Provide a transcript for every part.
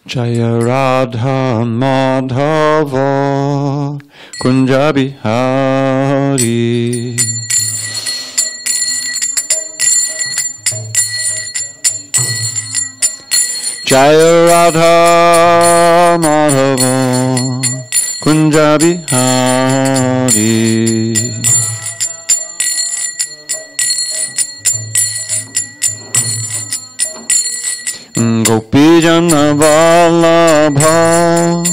Jaya Radha Madhava Kunja Bihari. Jaya Radha Madhava Kunja Bihari. Gopi Jana Vallabha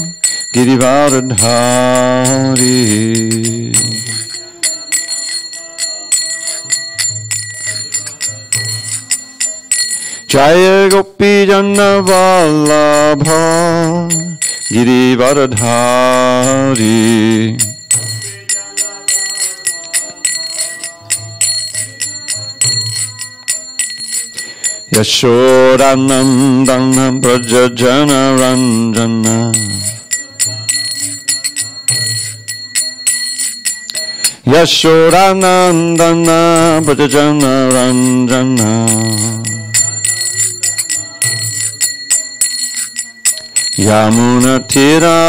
Girivaradhari. Jaya Gopi Jana Vallabha Girivaradhari. Yashodanandana Brajajana Ranjana. Yashodanandana Brajajana Ranjana. Yamuna Tira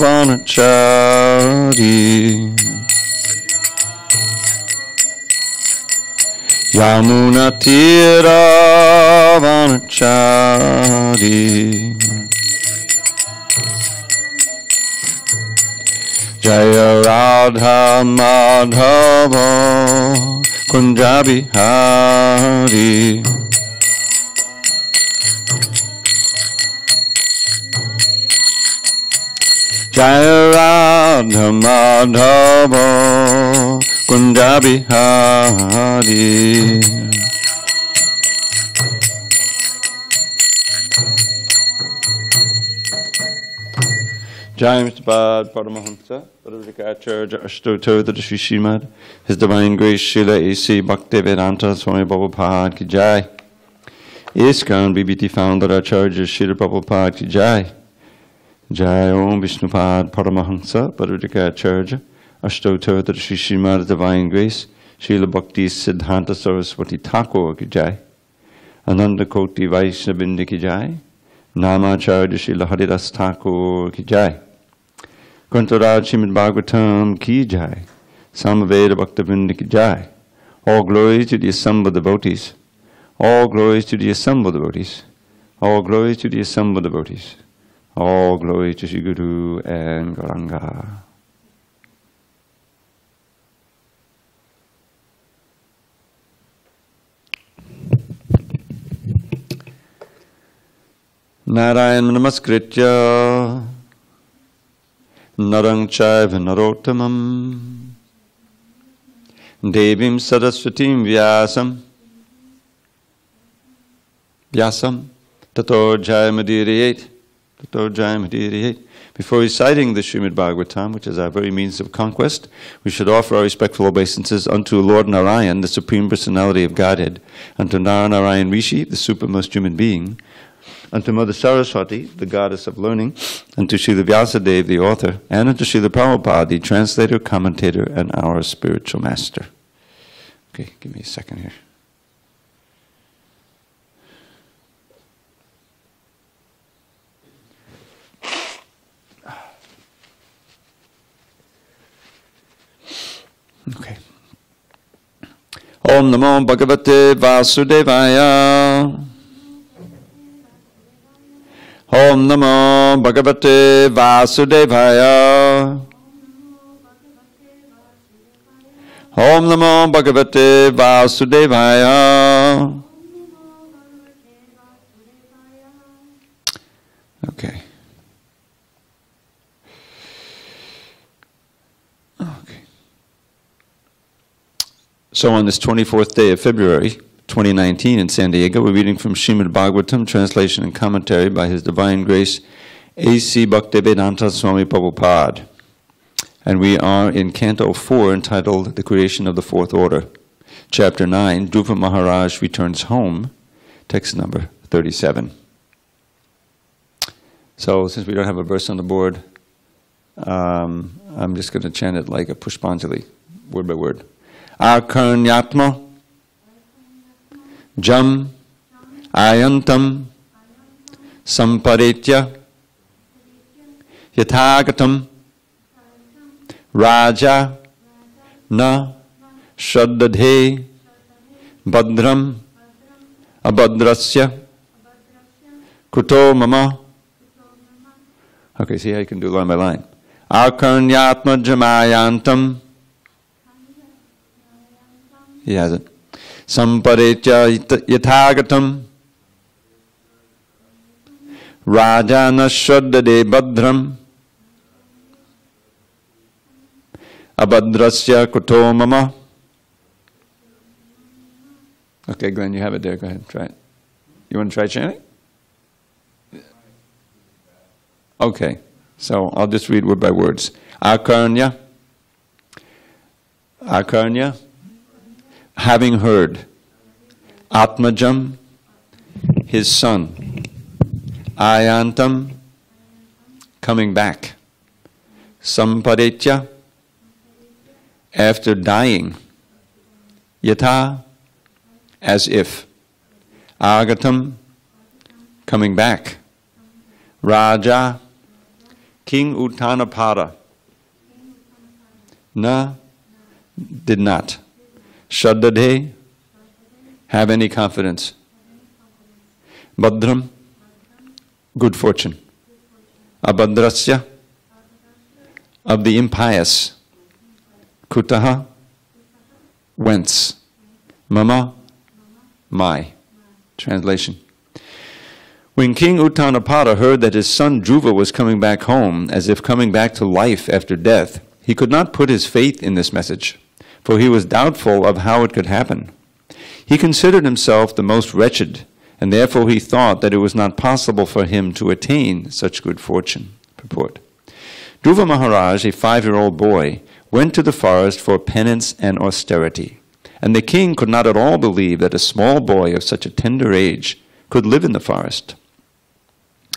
Vanachari. Yamuna Tira Vanachari. Jaya Radha Madhava Kunja Bihari. Jaya Radha Madhava Kunja Bihari. Jai Mr. Paramahamsa, Bhagavatsaptaha, Ashtotoda Sri Srimad, His Divine Grace Srila A.C. Bhaktivedanta Swami Prabhupada Ki Jai. ISKCON BBT Founder Acharya Srila Prabhupada Ki Jai. Jai Om Vishnupad Paramahamsa, Bhagavatsaptaha, Ashtotoda Sri Srimad Divine Grace, Srila Bhakti Siddhanta Saraswati Thakur Ki Jai. Ananda Koti Vaishnavindi Ki Jai. Namacharya Srila Haridas Thakur Ki Jai. Grantharaj srimadbhagavatam Ki Jai. Samaveda Bhaktivinoda Ki Jai. All glories to the assembled devotees. All glories to the assembled devotees. All glories to the assembled devotees. All glory to Sri Guru and Gauranga. Narayana Namaskritya Narang Chaiva Narottamam Devim Saraswatim Vyasam Tato Jayamadhiriyat. Before reciting the Srimad Bhagavatam, which is our very means of conquest, we should offer our respectful obeisances unto Lord Narayan, the Supreme Personality of Godhead, unto Narayan Rishi, the supermost human being, unto Mother Saraswati, the goddess of learning, unto Srila Vyasadeva, the author, and unto Srila Prabhupada, the translator, commentator, and our spiritual master. Okay, give me a second here. Okay. Om Namo Bhagavate Vasudevaya. Om Namo Bhagavate Vasudevaya. Om Namo Bhagavate Vasudevaya. Okay. So on this 24th day of February, 2019 in SanDiego, we're reading from Srimad Bhagavatam, translation and commentary by His Divine Grace, A.C. Bhaktivedanta Swami Prabhupada. And we are in Canto 4, entitled The Creation of the Fourth Order. Chapter 9, Dhruva Maharaj Returns Home, text number 37. So since we don't have a verse on the board, I'm just going to chant it like a Pushpanjali, word by word. Akarnyatma Jam Ayantam Samparitya Yathagatam Raja Na Shraddadhe Badram Abhadrasya Kuto Mama. Okay, see how you can do line by line. Akarnyatma Jamayantam. He has it. Samparitya Yathagatam Rajana Shraddade Badram Abhadrasya Kuto Mama. Okay, Glenn, you have it there. Go ahead, try it. You want to try chanting? Okay, so I'll just read word by words. Akarnya, having heard. Atmajam, his son. Ayantam, coming back. Samparitya, after dying. Yatha, as if. Agatam, coming back. Raja, King Uttanapada. Na, did not. Shraddade, have any confidence. Badram, good fortune. Abhadrasya, of the impious. Kutaha, whence. Mama, my. Translation. When King Uttanapada heard that his son Dhruva was coming back home, as if coming back to life after death, he could not put his faith in this message, for he was doubtful of how it could happen. He considered himself the most wretched, and therefore he thought that it was not possible for him to attain such good fortune. Purport. Dhruva Maharaj, a 5-year-old boy, went to the forest for penance and austerity, and the king could not at all believe that a small boy of such a tender age could live in the forest.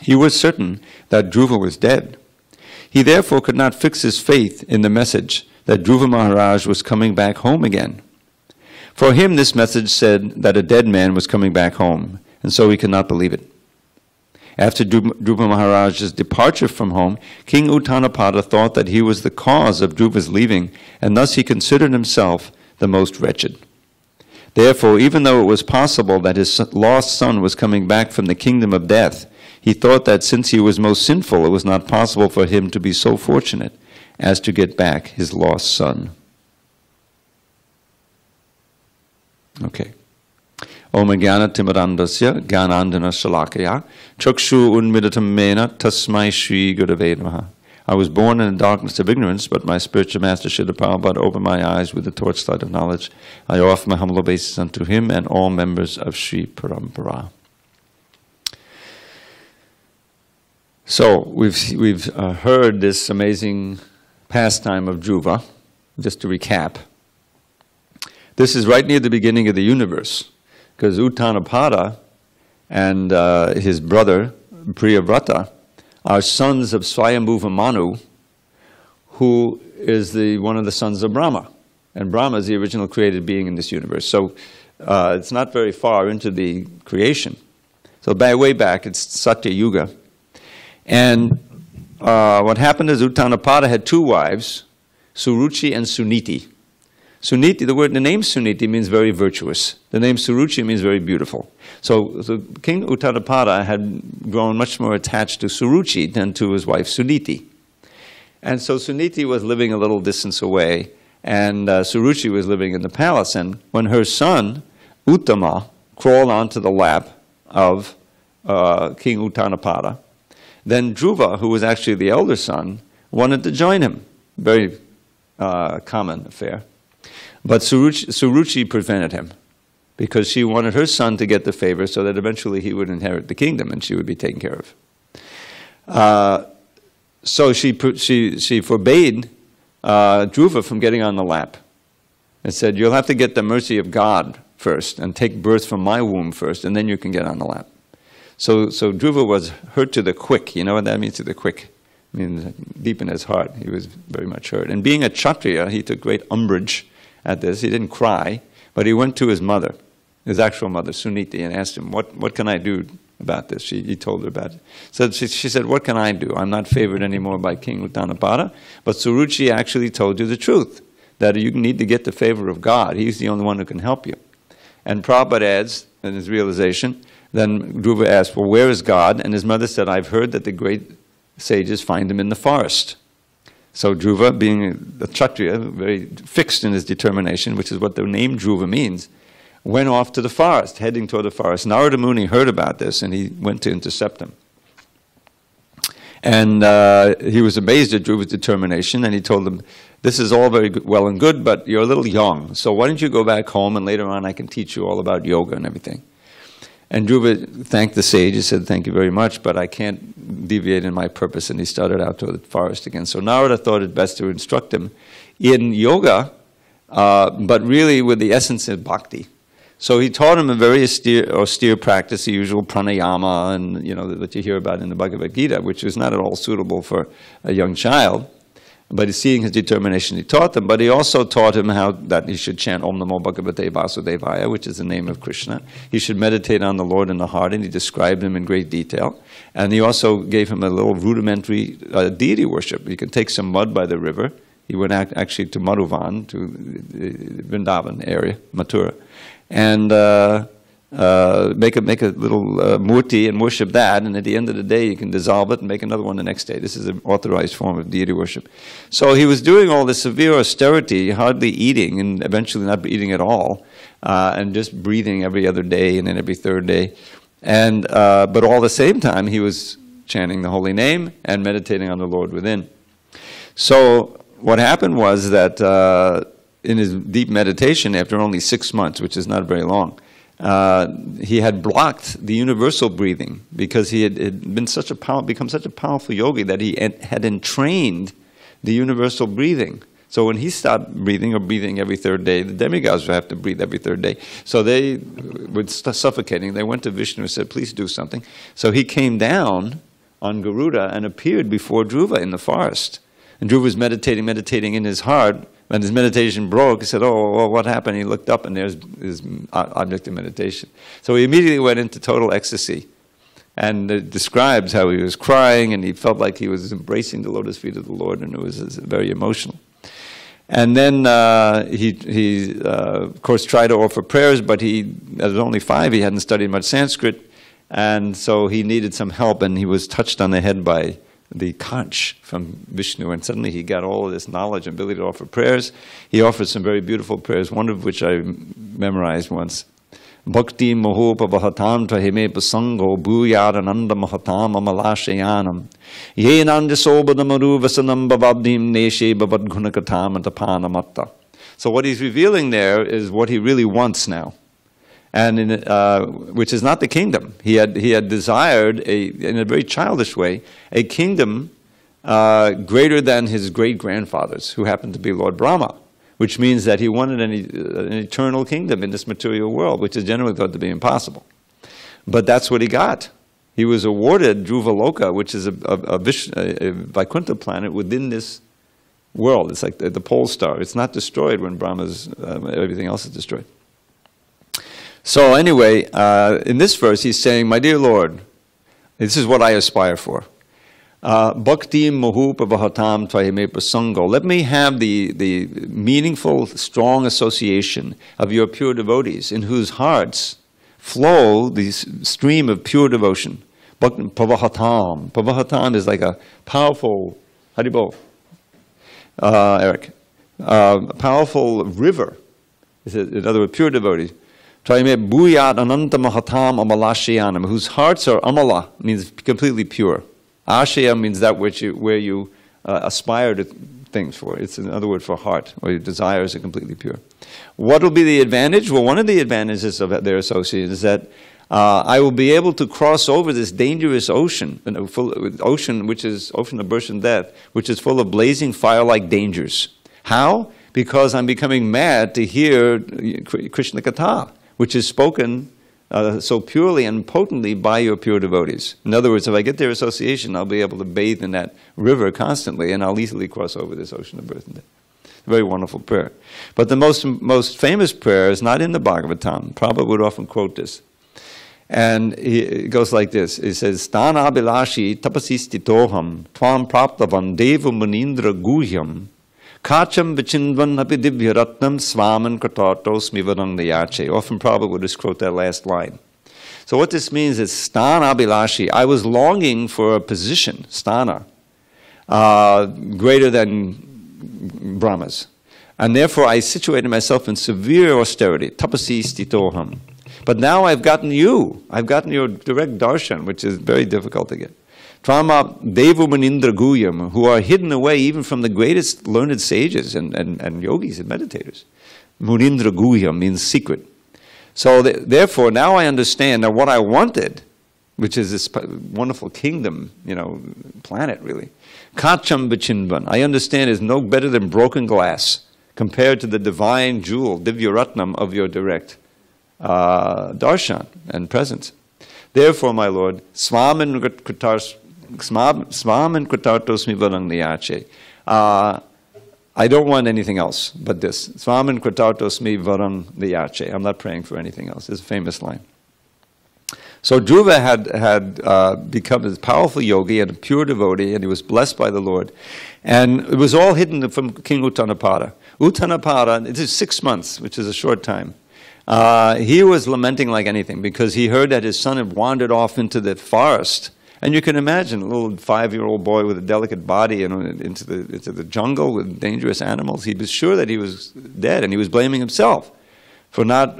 He was certain that Dhruva was dead. He therefore could not fix his faith in the message that Dhruva Maharaj was coming back home again. For him, this message said that a dead man was coming back home, and so he could not believe it. After Dhruva Maharaj's departure from home, King Uttanapada thought that he was the cause of Dhruva's leaving, and thus he considered himself the most wretched. Therefore, even though it was possible that his lost son was coming back from the kingdom of death, he thought that since he was most sinful, it was not possible for him to be so fortunate as to get back his lost son. Okay. Om Jnana Timirandasya Jnanandana Shalakaya Chakshu Unmidatam Mena Tasmai Shri Gurave Namaha. I was born in the darkness of ignorance, but my spiritual master Srila Prabhupada opened my eyes with the torchlight of knowledge. I offer my humble obeisance unto him and all members of Sri Parampara. So we've heard this amazing pastime of Dhruva. Just to recap, this is right near the beginning of the universe, because Uttanapada and his brother Priyavrata are sons of Swayambhuva Manu, who is one of the sons of Brahma. And Brahma is the original created being in this universe. So it's not very far into the creation. So way back, it's Satya Yuga. And what happened is Uttanapada had 2 wives, Suruchi and Suniti. Suniti, the name Suniti means very virtuous. The name Suruchi means very beautiful. So King Uttanapada had grown much more attached to Suruchi than to his wife Suniti. And so Suniti was living a little distance away, and Suruchi was living in the palace. And when her son, Uttama, crawled onto the lap of King Uttanapada, then Dhruva, who was actually the elder son, wanted to join him. Very common affair. But Suruchi prevented him, because she wanted her son to get the favor so that eventually he would inherit the kingdom and she would be taken care of. So she forbade Dhruva from getting on the lap and said, you'll have to get the mercy of God first and take birth from my womb first, and then you can get on the lap. So Dhruva was hurt to the quick. You know what that means, to the quick? It means deep in his heart. He was very much hurt. And being a Kshatriya, he took great umbrage at this. He didn't cry, but he went to his mother, his actual mother, Suniti, and asked him, what can I do about this. He told her about it. So she said, what can I do? I'm not favored anymore by King Uttanapada, but Suruchi actually told you the truth, that you need to get the favor of God. He's the only one who can help you. And Prabhupada adds, in his realization, then Dhruva asked, well, where is God? And his mother said, I've heard that the great sages find him in the forest. So Dhruva, being a Kshatriya, very fixed in his determination, which is what the name Dhruva means, went off to the forest, heading toward the forest. Narada Muni heard about this, and he went to intercept him. And he was amazed at Dhruva's determination, and he told him, this is all very well and good, but you're a little young, so why don't you go back home, and later on I can teach you all about yoga and everything. And Dhruva thanked the sage. He said, thank you very much, but I can't deviate in my purpose. And he started out to the forest again. So Narada thought it best to instruct him in yoga, but really with the essence of bhakti. So he taught him a very austere practice, the usual pranayama, and you know that you hear about in the Bhagavad Gita, which is not at all suitable for a young child. But seeing his determination, he taught them. But he also taught him that he should chant Om Namo Bhagavate Vasudevaya, which is the name of Krishna. He should meditate on the Lord in the heart, and he described him in great detail. And he also gave him a little rudimentary deity worship. You can take some mud by the river. He went actually to Madhuvan, to the Vrindavan area, Mathura, and make a little murti and worship that, and at the end of the day you can dissolve it and make another one the next day. This is an authorized form of deity worship. So he was doing all this severe austerity, hardly eating, and eventually not eating at all, and just breathing every other day and then every third day. And but all the same time he was chanting the holy name and meditating on the Lord within. So what happened was that in his deep meditation, after only 6 months, which is not very long, he had blocked the universal breathing because he had been become such a powerful yogi that he had entrained the universal breathing. So when he stopped breathing, or breathing every third day, the demigods would have to breathe every third day. So they were suffocating. They went to Vishnu and said, please do something. So he came down on Garuda and appeared before Dhruva in the forest. And Dhruva was meditating in his heart. When his meditation broke, he said, oh, well, what happened? He looked up, and there's his object of meditation. So he immediately went into total ecstasy. And it describes how he was crying, and he felt like he was embracing the lotus feet of the Lord, and it was very emotional. And then he of course, tried to offer prayers, but he was only 5. He hadn't studied much Sanskrit, and so he needed some help, and he was touched on the head by the conch from Vishnu, and suddenly he got all of this knowledge and ability to offer prayers. He offered some very beautiful prayers, one of which I memorized once. Bhakti mohopa bhatam tvahime pasango bhuyadananda mahatam amalashayanam yenanda sobadamaru vasanam bhavabdim neshe bhavadgunakatam atapanamatta. So what he's revealing there is what he really wants now, and which is not the kingdom. He had desired, in a very childish way, a kingdom greater than his great-grandfathers, who happened to be Lord Brahma, which means that he wanted an eternal kingdom in this material world, which is generally thought to be impossible. But that's what he got. He was awarded Dhruvaloka, which is a Vaikuntha planet within this world. It's like the pole star. It's not destroyed when everything else is destroyed. So anyway, in this verse he's saying, my dear Lord, this is what I aspire for. Bhakti mohupa vahatam tvahime prasango. Let me have the meaningful, strong association of your pure devotees, in whose hearts flow the stream of pure devotion. Pavahatam. Pavahatam is like a powerful, Haribol, Eric, a powerful river. In other words, pure devotees. Tvahime bhuyat ananta mahatam amalashayanam, whose hearts are amala, means completely pure. Ashaya means that where you aspire to things for. It's another word for heart, where your desires are completely pure. What will be the advantage? Well, one of the advantages of their association is that I will be able to cross over this dangerous ocean, which is ocean of birth and death, which is full of blazing fire-like dangers. How? Because I'm becoming mad to hear Krishna Katha, which is spoken so purely and potently by your pure devotees. In other words, if I get their association, I'll be able to bathe in that river constantly, and I'll easily cross over this ocean of birth and death. A very wonderful prayer. But the most famous prayer is not in the Bhagavatam. Prabhupada would often quote this. And it goes like this. It says, Stana Bilashi tapasistitoham tvam praptavan devu munindra guhyam kacham vichindvan api divyaratnam svaman kratatos mivarang dayache. Often Prabhupada would just quote that last line. So what this means is Stana Bilashi. I was longing for a position, Stana, greater than Brahma's. And therefore I situated myself in severe austerity. Tapasi stitoham. But now I've gotten you. I've gotten your direct darshan, which is very difficult to get. Tvama devu manindra guyam, who are hidden away even from the greatest learned sages and yogis and meditators. Munindra guyam means secret. So therefore, now I understand that what I wanted, which is this wonderful kingdom, planet really. Kacham Bichinvan, I understand is no better than broken glass compared to the divine jewel, Divyaratnam, of your direct darshan and presence. Therefore, my Lord, Svaman Kritartos Mivarang Niyache. I don't want anything else but this. Svaman Kritartos Mivarang Niyache. I'm not praying for anything else. It's a famous line. So Dhruva had become this powerful yogi and a pure devotee, and he was blessed by the Lord. And it was all hidden from King Uttanapada. Uttanapada, it is 6 months, which is a short time. He was lamenting like anything because he heard that his son had wandered off into the forest. And you can imagine a little 5-year-old boy with a delicate body into the jungle with dangerous animals. He was sure that he was dead, and he was blaming himself for not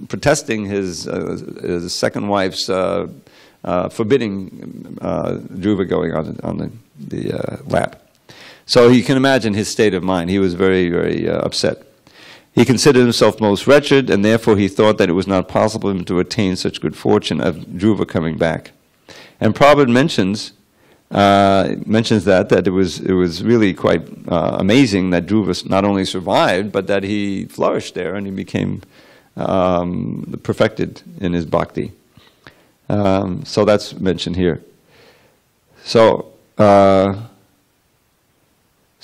protesting his second wife's forbidding Dhruva going on the lap. So you can imagine his state of mind. He was very, very upset. He considered himself most wretched, and therefore he thought that it was not possible for him to attain such good fortune of Dhruva coming back. And Prabhupada mentions that it was really quite amazing that Dhruva not only survived, but that he flourished there and he became perfected in his bhakti. So that's mentioned here. So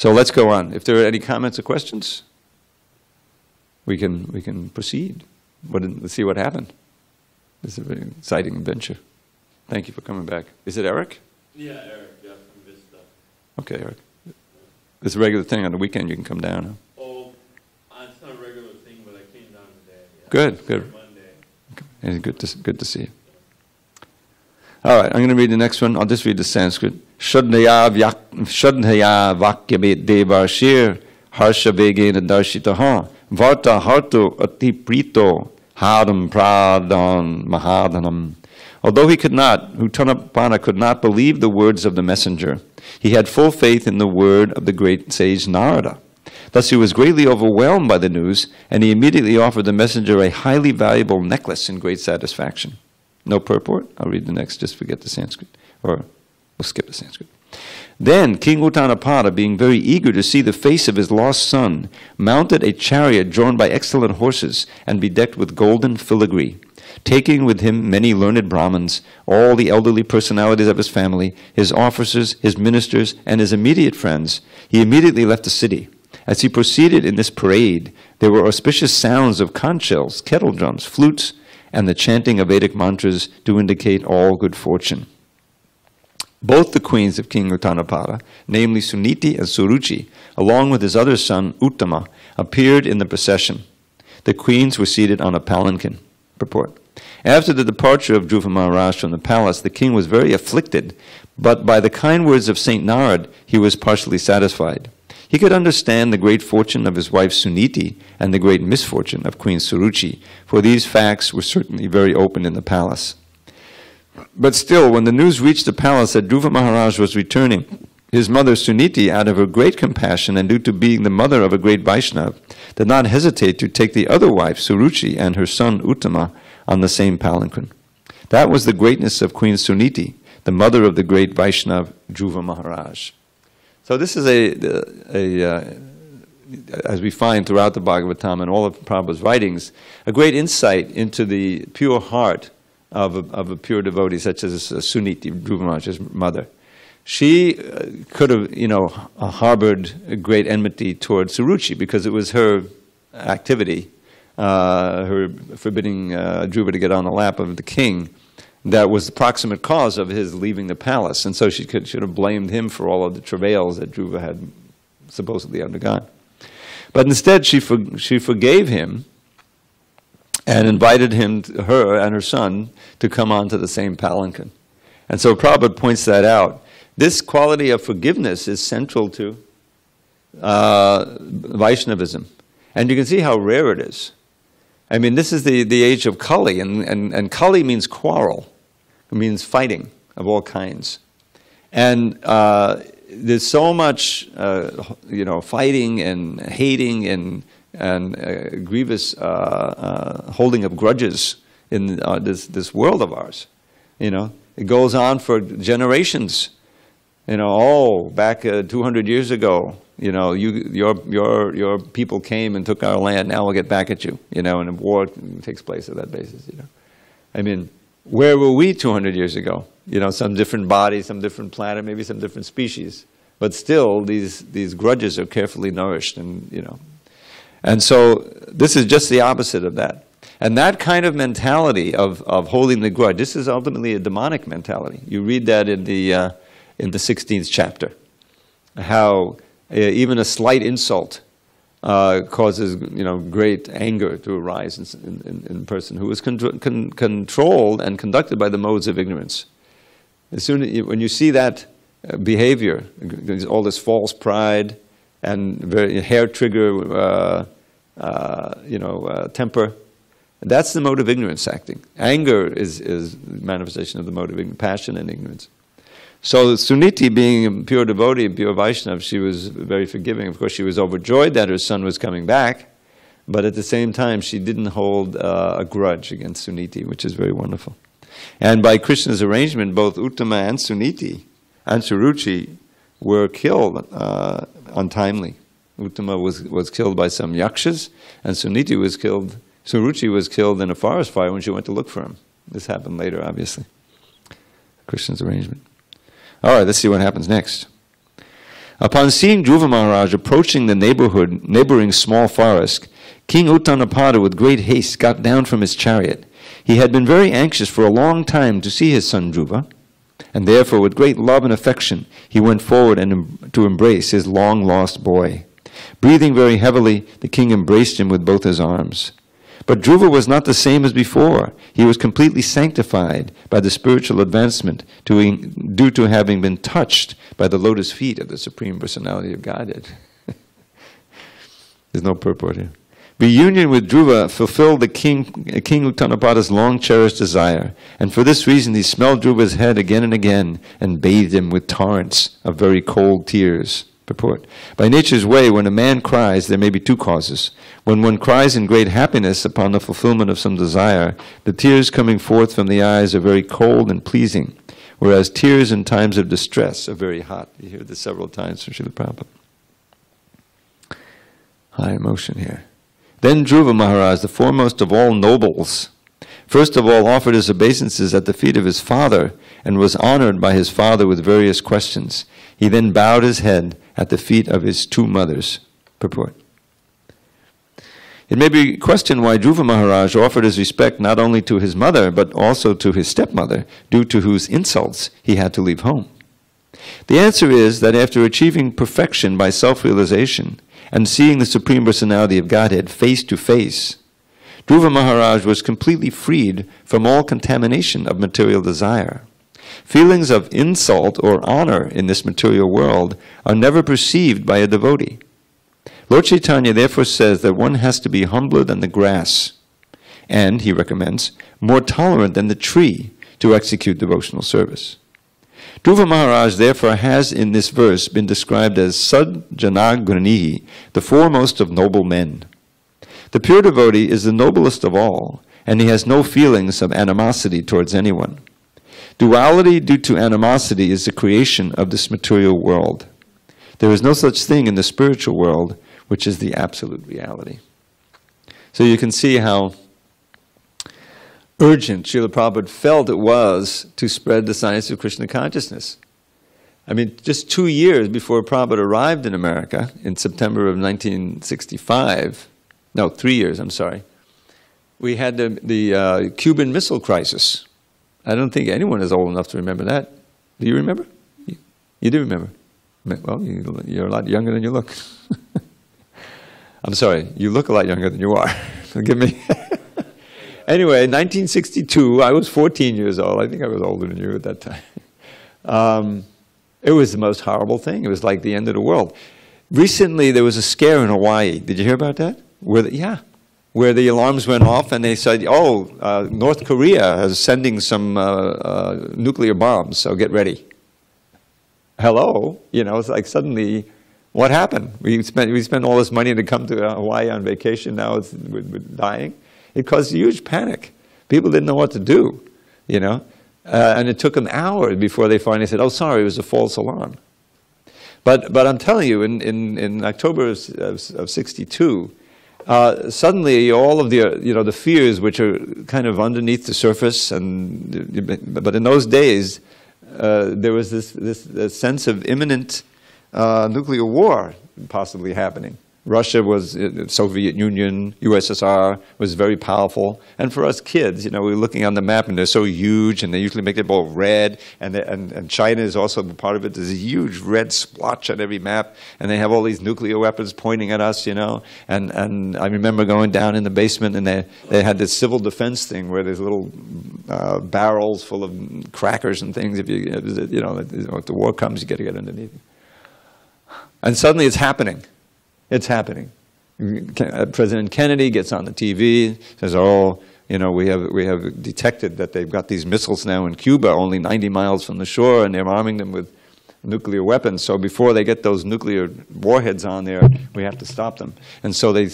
let's go on. If there are any comments or questions, we can proceed. Let's see what happened. This is a very exciting adventure. Thank you for coming back. Is it Eric? Yeah, Eric. Yeah, from Vista. Okay, Eric. It's a regular thing on the weekend. You can come down. Huh? Oh, it's not a regular thing, but I came down today. Yeah. Good. Monday. Okay. Good to see you. All right, I'm going to read the next one. I'll just read the Sanskrit. Shadhaya vakyabet devarshir harsha vegena darshitaha varta harto ati prito haram pradhan mahadhanam. Although Uttanapana could not believe the words of the messenger, he had full faith in the word of the great sage Narada. Thus he was greatly overwhelmed by the news, and he immediately offered the messenger a highly valuable necklace in great satisfaction. No purport? I'll read the next, just forget the Sanskrit. Or we'll skip the Sanskrit. Then King Uttanapada, being very eager to see the face of his lost son, mounted a chariot drawn by excellent horses and bedecked with golden filigree. Taking with him many learned Brahmins, all the elderly personalities of his family, his officers, his ministers, and his immediate friends, he immediately left the city. As he proceeded in this parade, there were auspicious sounds of conch shells, kettle drums, flutes, and the chanting of Vedic mantras to indicate all good fortune. Both the queens of King Uttanapada, namely Suniti and Suruchi, along with his other son Uttama, appeared in the procession. The queens were seated on a palanquin. Purport. After the departure of Dhruva Maharaj from the palace, the king was very afflicted, but by the kind words of Saint Narad, he was partially satisfied. He could understand the great fortune of his wife Suniti and the great misfortune of Queen Suruchi, for these facts were certainly very open in the palace. But still, when the news reached the palace that Dhruva Maharaj was returning, his mother Suniti, out of her great compassion and due to being the mother of a great Vaishnava, did not hesitate to take the other wife, Suruchi, and her son Uttama on the same palanquin. That was the greatness of Queen Suniti, the mother of the great Vaishnava Dhruva Maharaj. So this is as we find throughout the Bhagavatam and all of Prabhupada's writings, a great insight into the pure heart of a pure devotee such as Suniti, Dhruva Maharaj's mother. She could have, harbored a great enmity towards Suruchi because it was her activity her forbidding Dhruva to get on the lap of the king, that was the proximate cause of his leaving the palace. And so she should have blamed him for all of the travails that Dhruva had supposedly undergone. But instead, she forgave him and invited her and her son to come onto the same palanquin. And so Prabhupada points that out. This quality of forgiveness is central to Vaishnavism. And you can see how rare it is. I mean, this is the age of Kali, and Kali means quarrel. It means fighting of all kinds. And there's so much, fighting and hating and grievous holding of grudges in this world of ours. It goes on for generations. Back 200 years ago, your people came and took our land. Now we'll get back at you. And a war takes place on that basis. I mean, where were we 200 years ago? Some different body, some different planet, maybe some different species. But still, these grudges are carefully nourished, and so this is just the opposite of that. And that kind of mentality of holding the grudge, this is ultimately a demonic mentality. You read that in the 16th chapter, how even a slight insult causes great anger to arise in a person who is controlled and conducted by the modes of ignorance. As soon as when you see that behavior, all this false pride and very hair trigger, temper, that's the mode of ignorance acting. Anger is manifestation of the mode of ignorance, passion and ignorance. So Suniti, being a pure devotee, pure Vaishnava, she was very forgiving. Of course, she was overjoyed that her son was coming back, but at the same time, she didn't hold a grudge against Suniti, which is very wonderful. And by Krishna's arrangement, both Uttama and Suniti and Suruchi were killed untimely. Uttama was killed by some yakshas, and Suruchi was killed in a forest fire when she went to look for him. This happened later, obviously. Krishna's arrangement. All right, let's see what happens next. Upon seeing Dhruva Maharaj approaching the neighboring small forest, King Uttanapada with great haste got down from his chariot. He had been very anxious for a long time to see his son Dhruva, and therefore with great love and affection he went forward to embrace his long-lost boy. Breathing very heavily, the king embraced him with both his arms. But Dhruva was not the same as before. He was completely sanctified by the spiritual advancement due to having been touched by the lotus feet of the Supreme Personality of Godhead. There's no purport here. Reunion with Dhruva fulfilled King Uttanapada's long-cherished desire, and for this reason he smelled Dhruva's head again and again and bathed him with torrents of very cold tears. Purport. By nature's way, when a man cries, there may be two causes. When one cries in great happiness upon the fulfillment of some desire, the tears coming forth from the eyes are very cold and pleasing, whereas tears in times of distress are very hot. You hear this several times from Srila Prabhupada. High emotion here. Then Dhruva Maharaj, the foremost of all nobles, first of all offered his obeisances at the feet of his father and was honored by his father with various questions. He then bowed his head at the feet of his two mothers. Purport. It may be questioned why Dhruva Maharaj offered his respect not only to his mother, but also to his stepmother, due to whose insults he had to leave home. The answer is that after achieving perfection by self-realization and seeing the Supreme Personality of Godhead face to face, Dhruva Maharaj was completely freed from all contamination of material desire. Feelings of insult or honor in this material world are never perceived by a devotee. Lord Chaitanya therefore says that one has to be humbler than the grass, and, he recommends, more tolerant than the tree to execute devotional service. Dhruva Maharaj therefore has in this verse been described as Sajjanagranihi, the foremost of noble men. The pure devotee is the noblest of all, and he has no feelings of animosity towards anyone. Duality due to animosity is the creation of this material world. There is no such thing in the spiritual world, which is the absolute reality. So you can see how urgent Srila Prabhupada felt it was to spread the science of Krishna consciousness. I mean, just 2 years before Prabhupada arrived in America, in September of 1965, no, 3 years, I'm sorry, we had the Cuban Missile Crisis. I don't think anyone is old enough to remember that. Do you remember? You do remember. Well, you're a lot younger than you look. I'm sorry, you look a lot younger than you are. Forgive me. Anyway, 1962, I was 14 years old. I think I was older than you at that time. It was the most horrible thing. It was like the end of the world. Recently, there was a scare in Hawaii. Did you hear about that? Where the alarms went off and they said, oh, North Korea is sending some nuclear bombs, so get ready. Hello? You know, it's like suddenly, what happened? We spent all this money to come to Hawaii on vacation, now we're dying. It caused a huge panic. People didn't know what to do, you know. And it took an hour before they finally said, oh, sorry, it was a false alarm. But I'm telling you, in October of 62, suddenly all of the fears which are kind of underneath the surface, but in those days, there was this sense of imminent nuclear war possibly happening. Russia was, Soviet Union, USSR was very powerful. And for us kids, you know, we were looking on the map and they're so huge and they usually make it all red. And China is also part of it. There's a huge red splotch on every map. And they have all these nuclear weapons pointing at us, you know. And I remember going down in the basement and they had this civil defense thing where there's little barrels full of crackers and things. If the war comes, you got to get underneath. And suddenly it's happening. It's happening. President Kennedy gets on the TV, says, oh, you know, we have detected that they've got these missiles now in Cuba, only 90 miles from the shore, and they're arming them with nuclear weapons. So before they get those nuclear warheads on there, we have to stop them. And so they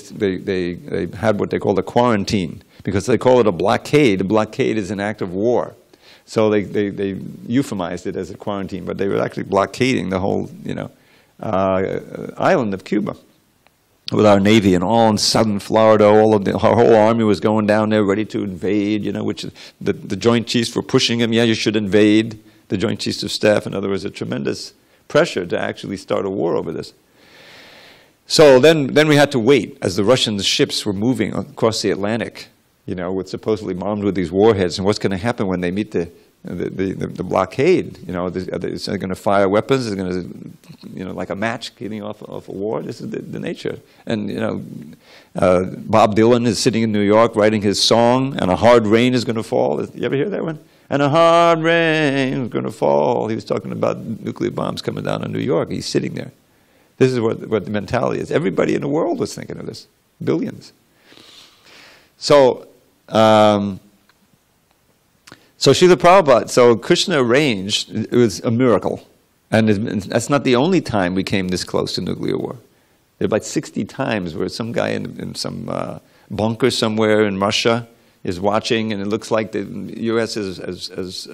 had what they call a quarantine, because they call it a blockade. A blockade is an act of war. So they euphemized it as a quarantine, but they were actually blockading the whole, you know, island of Cuba with our Navy, and all in southern Florida, our whole army was going down there ready to invade, you know, which the Joint Chiefs were pushing them, yeah, you should invade. The Joint Chiefs of Staff, in other words, a tremendous pressure to actually start a war over this. So then we had to wait as the Russian ships were moving across the Atlantic, you know, with supposedly armed with these warheads, and what's going to happen when they meet the blockade? You know, are they going to fire weapons? Is it going to, you know, like a match getting off a war? This is the nature. And, you know, Bob Dylan is sitting in New York writing his song, and a hard rain is going to fall. You ever hear that one? And a hard rain is going to fall. He was talking about nuclear bombs coming down on New York. He's sitting there. This is what the mentality is. Everybody in the world was thinking of this. Billions. So, so Srila Prabhupada, so Krishna arranged, it was a miracle. And that's not the only time we came this close to nuclear war. There are about 60 times where some guy in some bunker somewhere in Russia is watching, and it looks like the U.S. has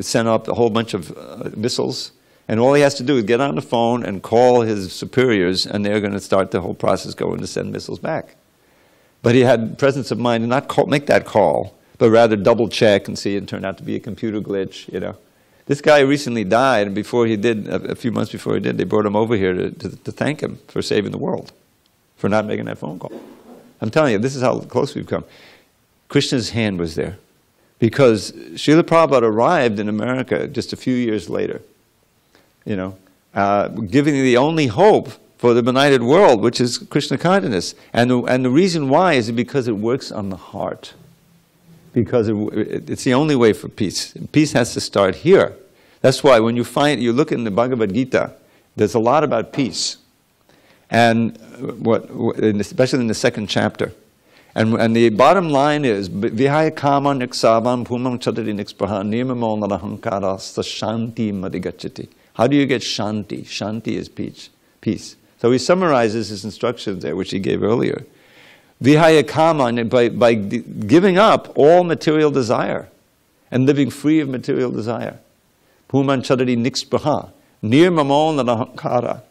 sent up a whole bunch of missiles. And all he has to do is get on the phone and call his superiors, and they're going to start the whole process going to send missiles back. But he had presence of mind to not make that call, but rather double check and see it turned out to be a computer glitch, you know. This guy recently died, and before he did, a few months before he did, they brought him over here to thank him for saving the world, for not making that phone call. I'm telling you, this is how close we've come. Krishna's hand was there, because Srila Prabhupada arrived in America just a few years later, you know, giving the only hope for the benighted world, which is Krishna consciousness. And the reason why is because it works on the heart. Because it's the only way for peace. Peace has to start here. That's why when you look in the Bhagavad Gita, there's a lot about peace. And especially in the second chapter. And the bottom line is, Vihaya kama niksavam pumam chadari nikspraha nirmamo narahankara sashanti madigachati. How do you get shanti? Shanti is peace. So he summarizes his instructions there, which he gave earlier. Vihaya kama, by giving up all material desire and living free of material desire. Puman chadari nikspraha nirmamo narahankara.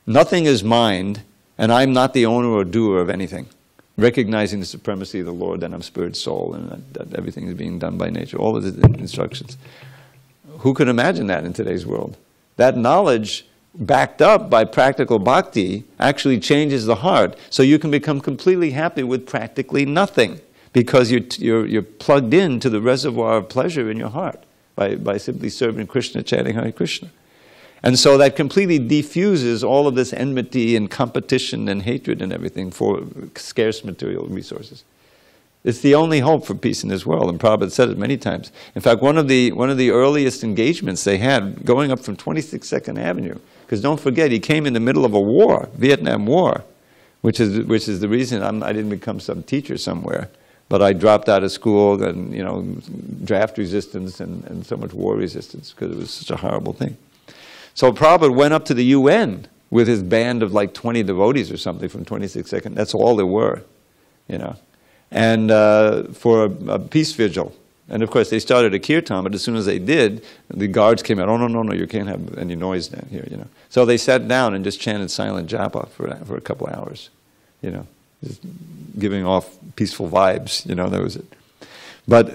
Nothing is mine, and I'm not the owner or doer of anything. Recognizing the supremacy of the Lord, that I'm spirit, soul, and that everything is being done by nature. All of the instructions. Who could imagine that in today's world? That knowledge, backed up by practical bhakti, actually changes the heart. So you can become completely happy with practically nothing. because you're plugged into the reservoir of pleasure in your heart by simply serving Krishna, chanting Hare Krishna. And so that completely defuses all of this enmity and competition and hatred and everything for scarce material resources. It's the only hope for peace in this world, and Prabhupada said it many times. In fact, one of the earliest engagements they had, going up from 26 Second Avenue, because don't forget, he came in the middle of a war, Vietnam War, which is the reason I didn't become some teacher somewhere, but I dropped out of school and, you know, draft resistance and so much war resistance, because it was such a horrible thing. So Prabhupada went up to the UN with his band of like 20 devotees or something from 26 Second. That's all there were, you know. And for a peace vigil. And of course they started a kirtan, but as soon as they did, the guards came out, oh no, you can't have any noise down here, you know. So they sat down and just chanted silent japa for a couple of hours, you know, just giving off peaceful vibes, you know, that was it. But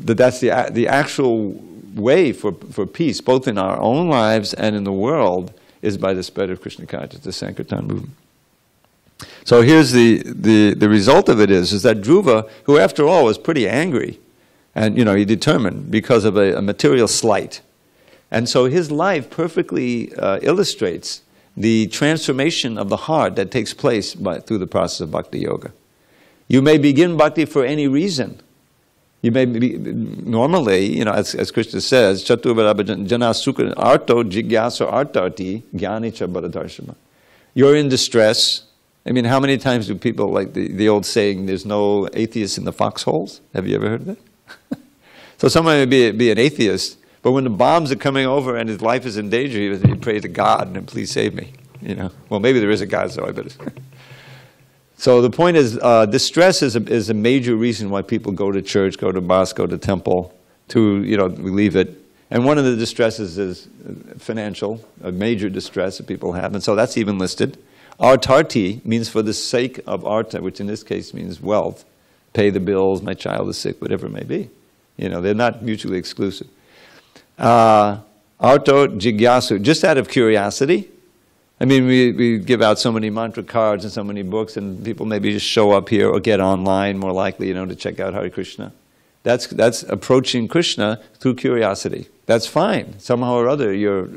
that's the actual way for peace, both in our own lives and in the world, is by the spread of Krishna consciousness, the Sankirtan movement. So here's the result of it is that Dhruva, who after all was pretty angry, and you know, he determined because of a material slight. And so his life perfectly illustrates the transformation of the heart that takes place through the process of bhakti yoga. You may begin bhakti for any reason. You may be, normally, you know, as Krishna says, Chaturvara jana sukha arto jigyasa artarti jnanicha bhadadarshama. You're in distress. I mean, how many times do people, like the old saying, there's no atheists in the foxholes? Have you ever heard of that? So someone may be an atheist, but when the bombs are coming over and his life is in danger, he prays to God and please save me. You know, well, maybe there is a God, so I bet. So the point is, distress is a major reason why people go to church, go to mosque, go to temple, to, you know, relieve it. And one of the distresses is financial, a major distress that people have, and so that's even listed. Artarti means for the sake of arta, which in this case means wealth. Pay the bills, my child is sick, whatever it may be. You know, they're not mutually exclusive. Arto jigyasu, just out of curiosity. I mean, we give out so many mantra cards and so many books, and people maybe just show up here or get online, more likely, you know, to check out Hare Krishna. That's approaching Krishna through curiosity. That's fine. Somehow or other, your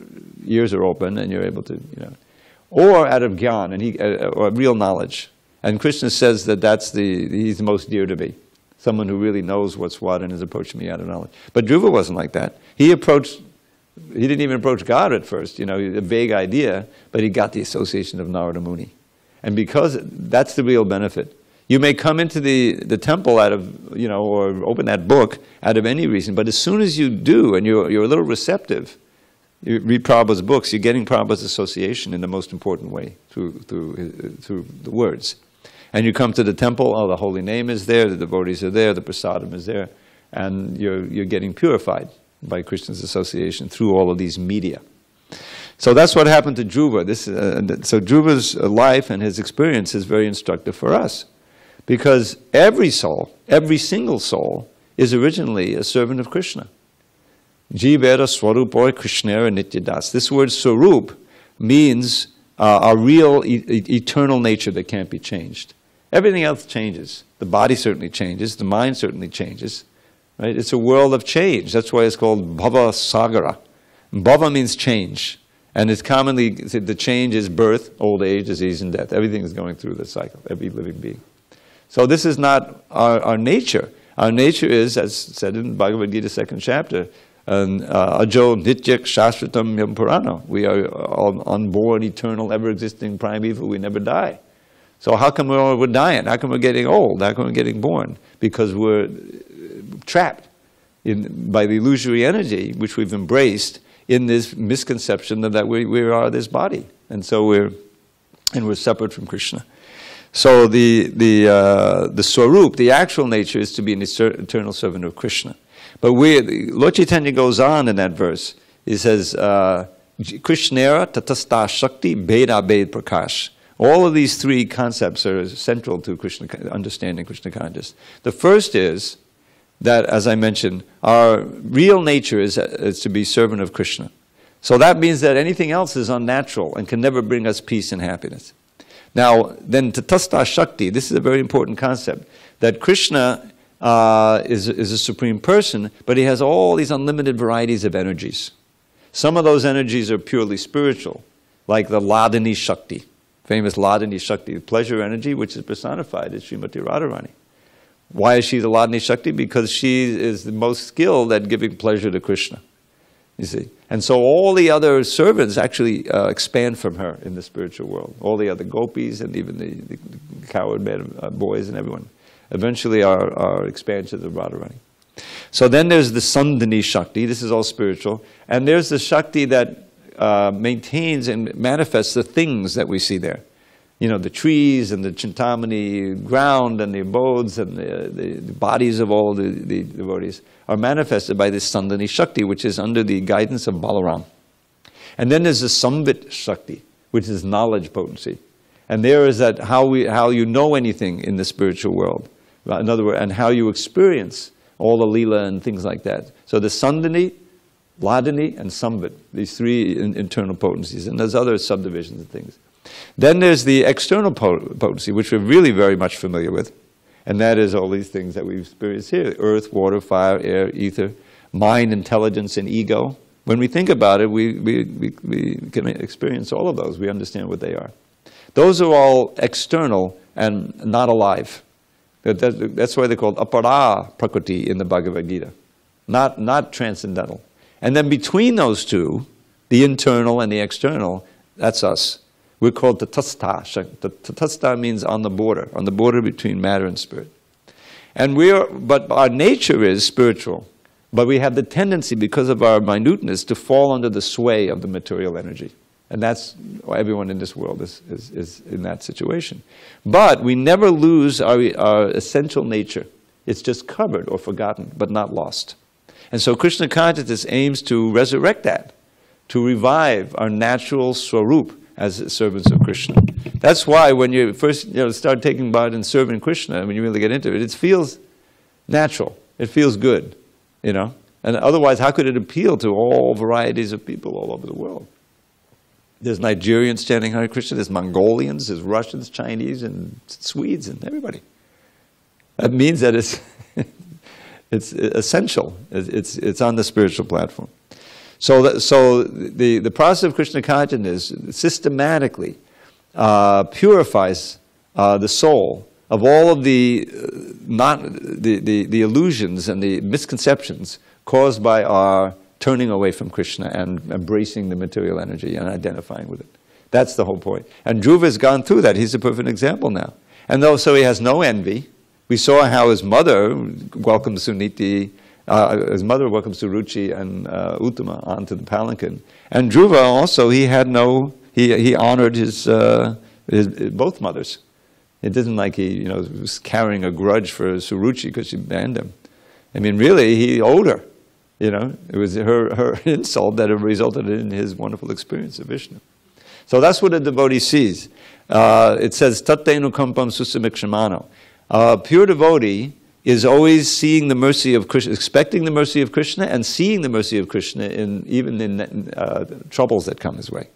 ears are open and you're able to, you know. Or out of jnana, and or real knowledge. And Krishna says that he's the most dear to me. Someone who really knows what's what and is approaching me out of knowledge. But Dhruva wasn't like that. He didn't even approach God at first, you know, a vague idea, but he got the association of Narada Muni. And because that's the real benefit. You may come into the temple out of, you know, or open that book out of any reason, but as soon as you do, and you're a little receptive, you read Prabhupada's books, you're getting Prabhupada's association in the most important way, through the words. And you come to the temple, oh, the holy name is there, the devotees are there, the prasadam is there, and you're getting purified by Krishna's association through all of these media. So that's what happened to Dhruva. So Dhruva's life and his experience is very instructive for us. Because every soul, every single soul, is originally a servant of Krishna. Jivera swarupoi krishnera nityadas. This word swarup means a real eternal nature that can't be changed. Everything else changes. The body certainly changes. The mind certainly changes. Right? It's a world of change. That's why it's called bhava sagara. Bhava means change. And it's commonly said the change is birth, old age, disease, and death. Everything is going through the cycle, every living being. So this is not our nature. Our nature is, as said in Bhagavad Gita 2nd chapter, ajo nityak shastratam yam purana. We are unborn, eternal, ever-existing, primeval. We never die. So how come we're dying? How come we're getting old? How come we're getting born? Because we're trapped by the illusory energy which we've embraced in this misconception that we are this body, and so we're separate from Krishna. So the swarup, the actual nature, is to be an eternal servant of Krishna. But Lord Chaitanya goes on in that verse. He says, Krishnera tatasta shakti beda bed prakash. All of these three concepts are central to Krishna, understanding Krishna consciousness. The first is that, as I mentioned, our real nature is to be servant of Krishna. So that means that anything else is unnatural and can never bring us peace and happiness. Now, then tatasta shakti, this is a very important concept, that Krishna is a supreme person, but he has all these unlimited varieties of energies. Some of those energies are purely spiritual, like the Ladini Shakti, famous Ladini Shakti, pleasure energy, which is personified as Srimati Radharani. Why is she the Ladini Shakti? Because she is the most skilled at giving pleasure to Krishna, you see. And so all the other servants actually expand from her in the spiritual world. All the other gopis and even the cowherd boys and everyone eventually are expansions of Radharani. So then there's the Sandini Shakti, this is all spiritual, and there's the Shakti that maintains and manifests the things that we see there. You know, the trees and the Chintamani ground and the abodes and the bodies of all the devotees are manifested by this Sandini Shakti, which is under the guidance of Balaram. And then there's the Samvit Shakti, which is knowledge potency. And there is that how you know anything in the spiritual world. In other words, and how you experience all the Leela and things like that. So the Sandini, Ladini, and Samvit, these three internal potencies. And there's other subdivisions and things. Then there's the external potency, which we're really very much familiar with. And that is all these things that we experience here. Earth, water, fire, air, ether, mind, intelligence, and ego. When we think about it, we can experience all of those. We understand what they are. Those are all external and not alive. That's why they're called apara prakriti in the Bhagavad Gita. Not transcendental. And then between those two, the internal and the external, that's us. We're called tatastha. Tatastha means on the border between matter and spirit. And but our nature is spiritual. But we have the tendency, because of our minuteness, to fall under the sway of the material energy. And that's why everyone in this world is in that situation. But we never lose our essential nature. It's just covered or forgotten, but not lost. And so Krishna consciousness aims to resurrect that, to revive our natural swarup as servants of Krishna. That's why when you first start taking part in serving Krishna, when you really get into it, it feels natural. It feels good, you know. And otherwise, how could it appeal to all varieties of people all over the world? There's Nigerians chanting Hare Krishna, there's Mongolians, there's Russians, Chinese, and Swedes, and everybody. That means that it's essential. It's on the spiritual platform. So the process of Krishna consciousness systematically purifies the soul of all of the illusions and the misconceptions caused by our turning away from Krishna and embracing the material energy and identifying with it. That's the whole point. And Dhruva has gone through that. He's a perfect example now. And so he has no envy. We saw how his mother welcomed Suniti, his mother welcomes Suruchi and Uttama onto the palanquin. And Dhruva also, he honored his both mothers. It isn't like he was carrying a grudge for Suruchi because she banned him. I mean, really, he owed her. It was her insult that resulted in his wonderful experience of Vishnu. So that's what a devotee sees. It says, Tattenu kampam susamikshmano. A pure devotee is always seeing the mercy of Krishna, expecting the mercy of Krishna, and seeing the mercy of Krishna even in troubles that come his way.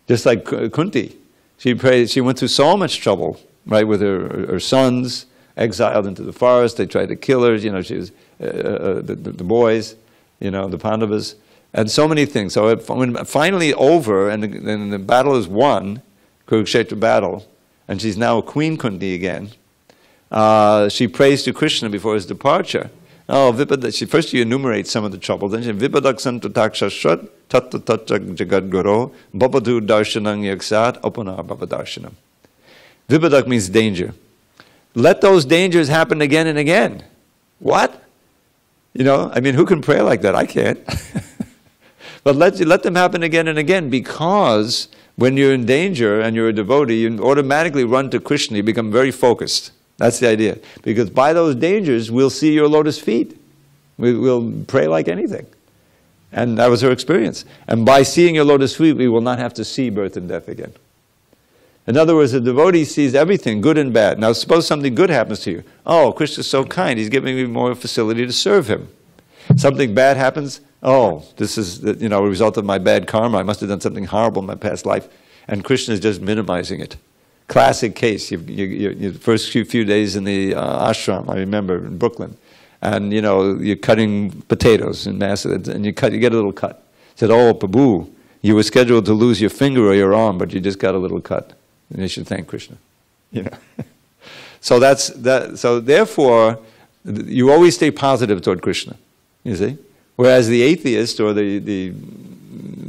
Just like Kunti, she went through so much trouble, right, with her sons, exiled into the forest. They tried to kill her. She was the boys, the Pandavas, and so many things. So when finally over, and the battle is won, Kurukshetra battle, and she's now Queen Kunti again. She prays to Krishna before his departure. First she enumerates some of the trouble. Then she Vipadak santu takshashat tatta tatchak jagad guru babadu darshanang yaksat upanar babadarshanam. Vipadak means danger. Let those dangers happen again and again. What? Who can pray like that? I can't. But let them happen again and again, because when you're in danger and you're a devotee, you automatically run to Krishna. You become very focused. That's the idea. Because by those dangers, we'll see your lotus feet. We'll pray like anything. And that was her experience. And by seeing your lotus feet, we will not have to see birth and death again. In other words, a devotee sees everything, good and bad. Now, suppose something good happens to you. Oh, Krishna's so kind. He's giving me more facility to serve him. Something bad happens. Oh, this is a result of my bad karma. I must have done something horrible in my past life. And Krishna is just minimizing it. Classic case. The first few days in the ashram, I remember in Brooklyn, and you're cutting potatoes in massive, and you get a little cut. Said, "Oh, Prabhu, you were scheduled to lose your finger or your arm, but you just got a little cut, and you should thank Krishna." So that's that. So therefore, you always stay positive toward Krishna. You see, whereas the atheist or the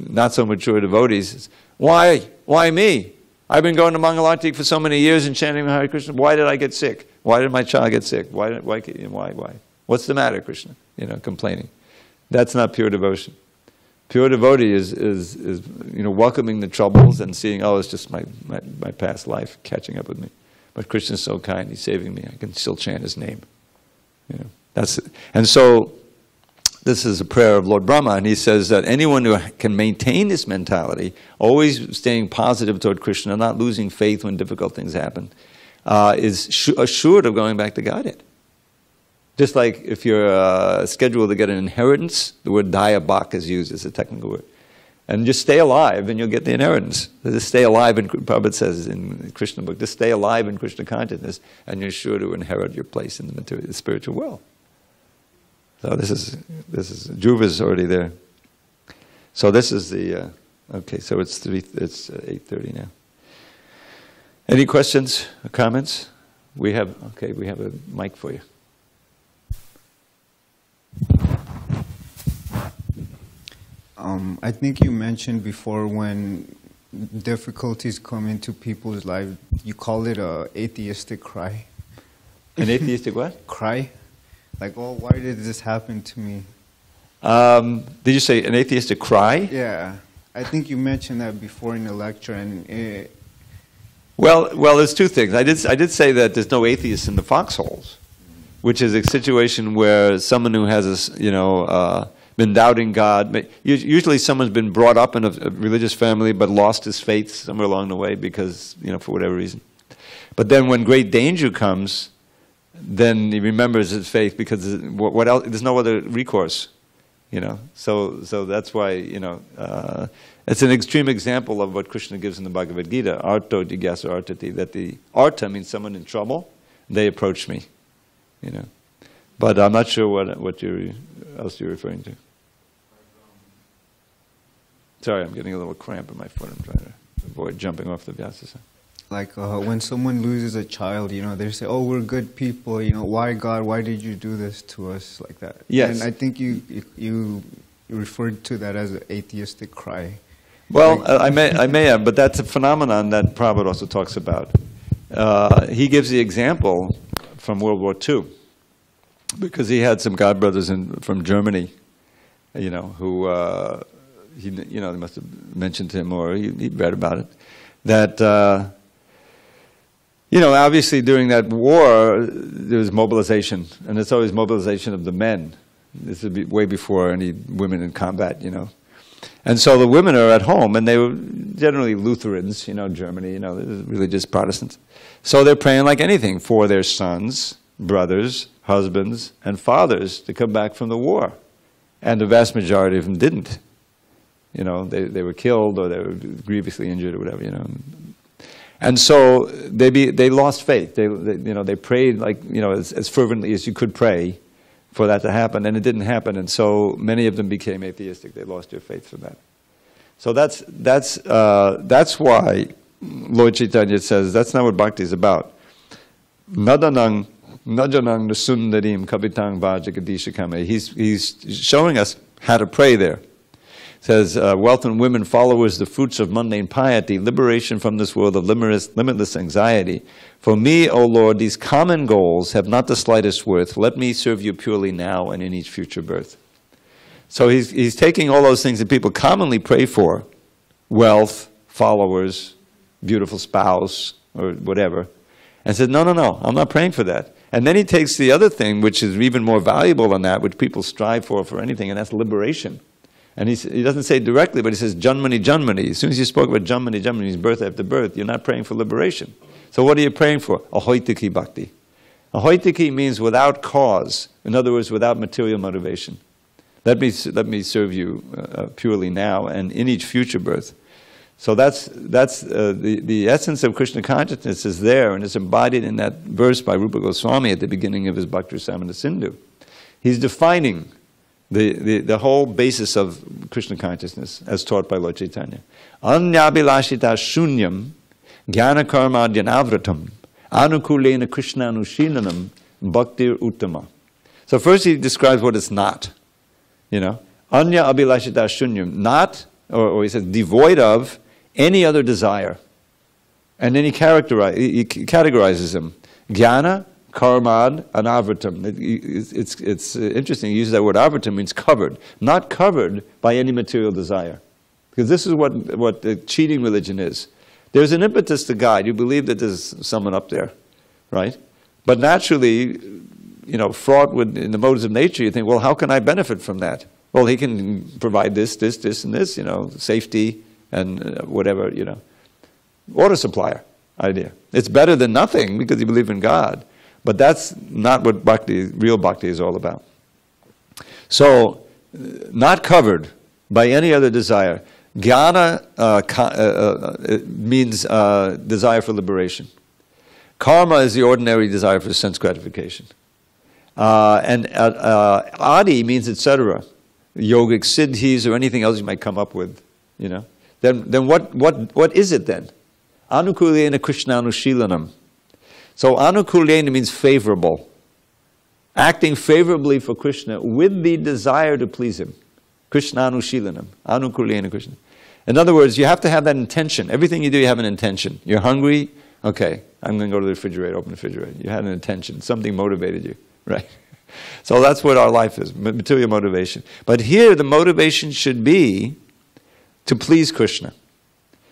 not so mature devotees, why me? I've been going to Mangalarti for so many years and chanting Hare Krishna. Why did I get sick? Why did my child get sick? Why? What's the matter, Krishna? Complaining. That's not pure devotion. Pure devotee is welcoming the troubles and seeing, oh, it's just my past life catching up with me. But Krishna's so kind, he's saving me. I can still chant his name. That's it. And so this is a prayer of Lord Brahma, and he says that anyone who can maintain this mentality, always staying positive toward Krishna, not losing faith when difficult things happen, is assured of going back to Godhead. Just like if you're scheduled to get an inheritance, the word dayabak is used as a technical word. And just stay alive and you'll get the inheritance. Just stay alive, and Prabhupada says in the Krishna book, just stay alive in Krishna consciousness and you're sure to inherit your place in the spiritual world. So this is Dhruva's already there. So this is the okay. So it's 8:30 now. Any questions or comments? We have a mic for you. I think you mentioned before when difficulties come into people's life, you call it a atheistic cry. An atheistic what? Cry. Like, oh, why did this happen to me? Did you say an atheistic cry? Yeah. I think you mentioned that before in the lecture. And well, there's two things. I did say that there's no atheists in the foxholes, which is a situation where someone who has been doubting God, usually someone's been brought up in a religious family but lost his faith somewhere along the way because, for whatever reason. But then when great danger comes, then he remembers his faith because what else? There's no other recourse, So that's why it's an extreme example of what Krishna gives in the Bhagavad Gita. Arto jigyasa artati, that the arta means someone in trouble. They approach me, But I'm not sure what else you're referring to. Sorry, I'm getting a little cramp in my foot. I'm trying to avoid jumping off the Vyasa. Like when someone loses a child, they say, "Oh, we're good people. Why God? Why did you do this to us?" Like that. Yes. And I think you referred to that as an atheistic cry. Well, I may have, but that's a phenomenon that Prabhupada also talks about. He gives the example from World War II, because he had some godbrothers from Germany, who they must have mentioned to him, or he'd read about it, that obviously during that war there was mobilization, and it's always mobilization of the men. This would be way before any women in combat, And so the women are at home, and they were generally Lutherans, Germany, religious Protestants. So they're praying like anything for their sons, brothers, husbands, and fathers to come back from the war. And the vast majority of them didn't. They were killed or they were grievously injured or whatever, And so they lost faith. They prayed like, as fervently as you could pray for that to happen, and it didn't happen. And so many of them became atheistic. They lost their faith for that. So that's why Lord Chaitanya says that's not what bhakti is about. Nadanang najanang nasundarim kavitang vajagadishakame. He's showing us how to pray there. Says, wealth and women, followers, the fruits of mundane piety, liberation from this world of limitless anxiety. For me, O Lord, these common goals have not the slightest worth. Let me serve you purely now and in each future birth. So he's taking all those things that people commonly pray for, wealth, followers, beautiful spouse, or whatever, and said, no, I'm not praying for that. And then he takes the other thing, which is even more valuable than that, which people strive for anything, and that's liberation. And he doesn't say it directly, but he says, Janmani, Janmani. As soon as you spoke about Janmani, Janmani, means birth after birth, you're not praying for liberation. So what are you praying for? Ahoitiki bhakti. Ahoitiki means without cause. In other words, without material motivation. Let me serve you purely now and in each future birth. So that's the essence of Krishna consciousness is there, and it's embodied in that verse by Rupa Goswami at the beginning of his Bhakti Rasamrita Sindhu. He's defining the whole basis of Krishna consciousness as taught by Lord Chaitanya. Anyabhilashita shunyam jnana karma dhyanavratam anukulena krishna anushilanam bhaktir uttama. So first he describes what it's not. Anya abhilashita shunyam, not, or he says devoid of any other desire. And then he categorizes them. Jnana, karmad, and avratam. It's interesting, he uses that word avratam, means covered. Not covered by any material desire. Because this is what the cheating religion is. There's an impetus to guide. You believe that there's someone up there, right? But naturally, fraught with in the modes of nature, you think, well, how can I benefit from that? Well, he can provide this, and this, safety and whatever, water supplier idea. It's better than nothing because you believe in God. But that's not what bhakti, real bhakti is all about. So, not covered by any other desire. Jnana means desire for liberation. Karma is the ordinary desire for sense gratification. And adi means etc. Yogic siddhis or anything else you might come up with, Then what is it then? Anukulena Krishna anushilanam. So anukulena means favorable. Acting favorably for Krishna with the desire to please him. Krishna anushilanam. Anukulena Krishna. In other words, you have to have that intention. Everything you do, you have an intention. You're hungry, okay, I'm going to go to the refrigerator, open the refrigerator. You had an intention. Something motivated you, right? So that's what our life is, material motivation. But here the motivation should be to please Krishna.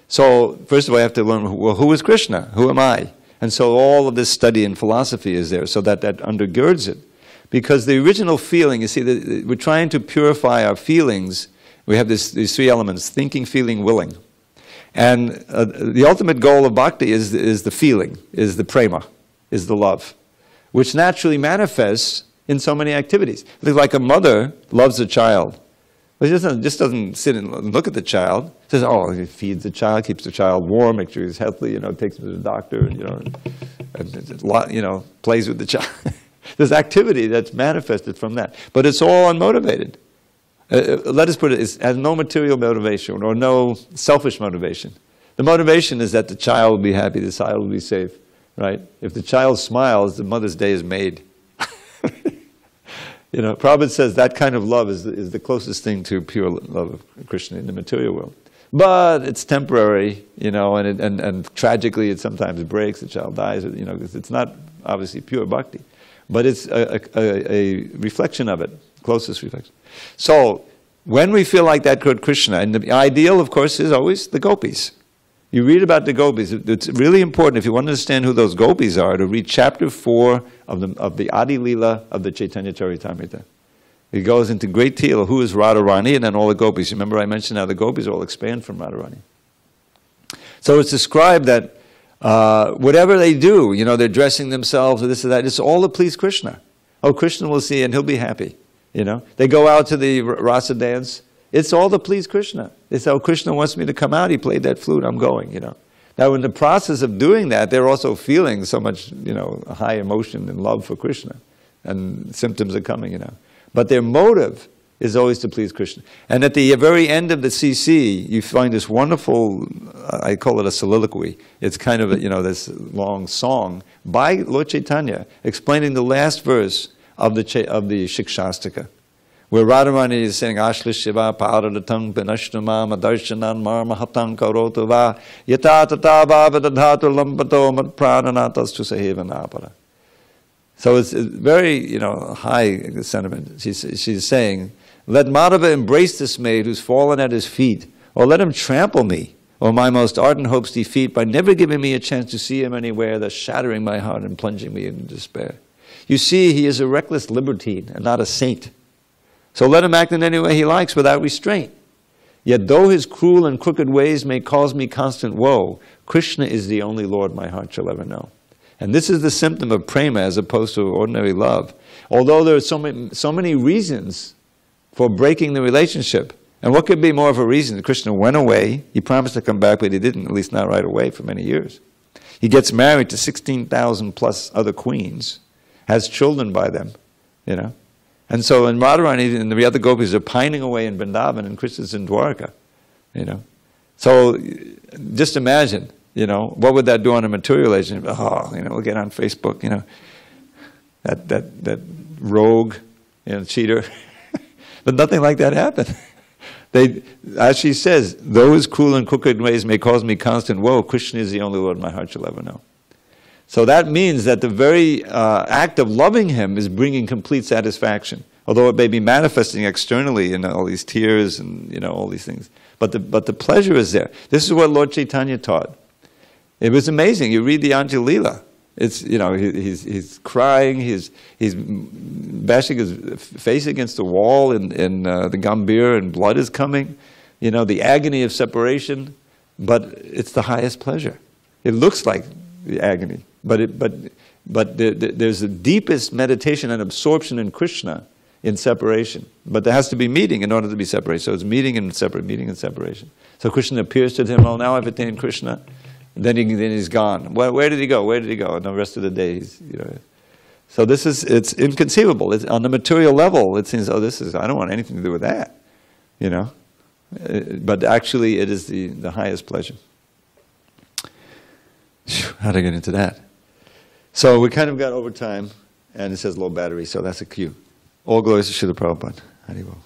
So first of all, I have to learn, well, who is Krishna? Who am I? And so all of this study in philosophy is there, so that undergirds it. Because the original feeling, you see, we're trying to purify our feelings. We have these three elements, thinking, feeling, willing. And the ultimate goal of bhakti is the feeling, is the prema, is the love, which naturally manifests in so many activities. It's like a mother loves a child. But she just doesn't sit and look at the child. She says, oh, he feeds the child, keeps the child warm, makes sure he's healthy, takes him to the doctor, plays with the child. There's activity that's manifested from that. But it's all unmotivated. Let us put it, it has no material motivation or no selfish motivation. The motivation is that the child will be happy, the child will be safe, right? If the child smiles, the mother's day is made. Prabhupada says that kind of love is the closest thing to pure love of Krishna in the material world. But it's temporary, and tragically it sometimes breaks, the child dies, because it's not obviously pure bhakti. But it's a reflection of it, closest reflection. So, when we feel like that toward Krishna, and the ideal, of course, is always the gopis. You read about the gopis. It's really important, if you want to understand who those gopis are, to read chapter 4 of the Adi Lila of the Chaitanya Charitamrita. It goes into great deal who is Radharani and then all the gopis. Remember I mentioned how the gopis all expand from Radharani. So it's described that whatever they do, they're dressing themselves or this or that, it's all to please Krishna. Oh, Krishna will see and he'll be happy. They go out to the rasa dance. It's all to please Krishna. They say, oh, Krishna wants me to come out. He played that flute. I'm going, Now, in the process of doing that, they're also feeling so much, high emotion and love for Krishna. And symptoms are coming, But their motive is always to please Krishna. And at the very end of the CC, you find this wonderful, I call it a soliloquy. It's kind of, this long song by Lord Chaitanya explaining the last verse of the Shikshastika, where Radharani is saying, Ashla Shiva Paradatang Pinashnama Madarshanan Marmahatang Karotu Va Yatata Bhavadadhatu Lampato Mat Prananatas to Sahevanapara. So it's very, high sentiment. She's saying, let Madhava embrace this maid who's fallen at his feet, or let him trample me, or my most ardent hopes defeat by never giving me a chance to see him anywhere, thus shattering my heart and plunging me into despair. You see, he is a reckless libertine and not a saint. So let him act in any way he likes without restraint. Yet though his cruel and crooked ways may cause me constant woe, Krishna is the only Lord my heart shall ever know. And this is the symptom of prema as opposed to ordinary love. Although there are so many reasons for breaking the relationship, And what could be more of a reason that Krishna went away? He promised to come back, but he didn't, at least not right away, for many years. He gets married to 16,000 plus other queens, has children by them, you know. And so, and Radharani and the other gopis are pining away in Vrindavan, and Krishna's in Dwarka, you know. So, just imagine, you know, what would that do on a material agent? Oh, you know, we'll get on Facebook, you know, that rogue, you know, cheater. But nothing like that happened. They, as she says, those cruel and crooked ways may cause me constant woe. Krishna is the only Lord my heart shall ever know. So that means that the very act of loving him is bringing complete satisfaction. Although it may be manifesting externally in all these tears and, you know, all these things. But the pleasure is there. This is what Lord Chaitanya taught. It was amazing. You read the Anjalila. It's, you know, he's crying, he's bashing his face against the wall in the Gambhir, and blood is coming. You know, the agony of separation, but it's the highest pleasure. It looks like the agony, but there's the deepest meditation and absorption in Krishna in separation. But there has to be meeting in order to be separated. So it's meeting and separation. So Krishna appears to him, well, now I've attained Krishna. Then he's gone. Where did he go? Where did he go? And the rest of the day, you know. So it's inconceivable. It's, on the material level, it seems, oh, I don't want anything to do with that, you know. But actually, it is the highest pleasure. How to get into that? So we kind of got over time, and it says low battery, so that's a cue. All glories to Srila Prabhupada. Hare Bol.